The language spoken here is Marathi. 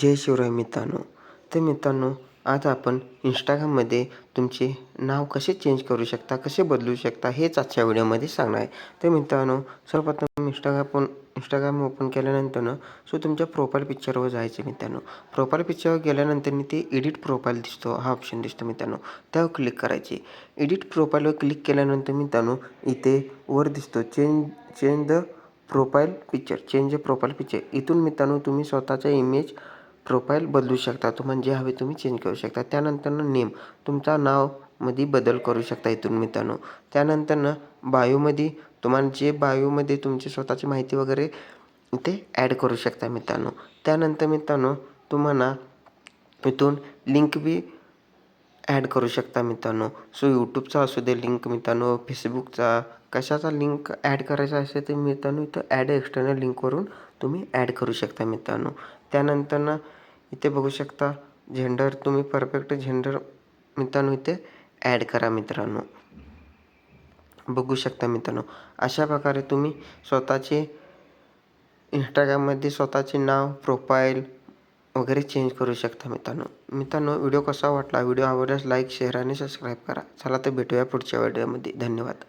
जय शिवराय मित्रांनो. तर मित्रांनो, आज आपण इंस्टाग्राममध्ये तुमचे नाव कसे चेंज करू शकता, कसे बदलू शकता हेच आजच्या व्हिडिओमध्ये सांगणार आहे. तर मित्रांनो, सर्वप्रथम इंस्टाग्राम ओपन केल्यानंतर तुमच्या प्रोफाईल पिक्चरवर जायचं मित्रांनो. प्रोफाईल पिक्चरवर गेल्यानंतर ते एडिट प्रोफाईल दिसतो, हा ऑप्शन दिसतो मित्रांनो. त्यावर क्लिक करायचे. एडिट प्रोफाईलवर क्लिक केल्यानंतर मित्रांनो इथे वर दिसतो चेंज द प्रोफाईल पिक्चर. इथून मित्रांनो तुम्ही स्वतःचा इमेज प्रोफाईल बदलू शकता. तुम्हाला जे हवे तुम्ही चेंज करू शकता. त्यानंतर नेम, तुमचा नावमध्ये बदल करू शकता इथून मित्रांनो. त्यानंतर बायोमध्ये तुम्हाला जे बायोमध्ये तुमची स्वतःची माहिती वगैरे इथे ॲड करू शकता मित्रांनो. त्यानंतर मित्रांनो तुम्हाला इथून लिंक बी ॲड करू शकता मित्रांनो. यूट्यूबचा असू दे लिंक मित्रांनो, फेसबुकचा, कशाचा लिंक ॲड करायचा असेल तर मित्रांनो इथं ॲड एक्सटर्नल लिंकवरून तुम्ही ॲड करू शकता मित्रांनो. त्यानंतर इथे बघू शकता जेंडर, तुम्ही परफेक्ट जेंडर मित्रांनो इथे ॲड करा मित्रांनो. बघू शकता मित्रांनो, अशा प्रकारे तुम्ही स्वतःचे इंस्टाग्राममध्ये स्वतःचे नाव, प्रोफाईल वगैरे चेंज करू शकता मित्रांनो. व्हिडिओ कसा वाटला? व्हिडिओ आवडल्यास लाईक, शेअर आणि सबस्क्राईब करा. चला तर भेटूया पुढच्या व्हिडिओमध्ये. धन्यवाद.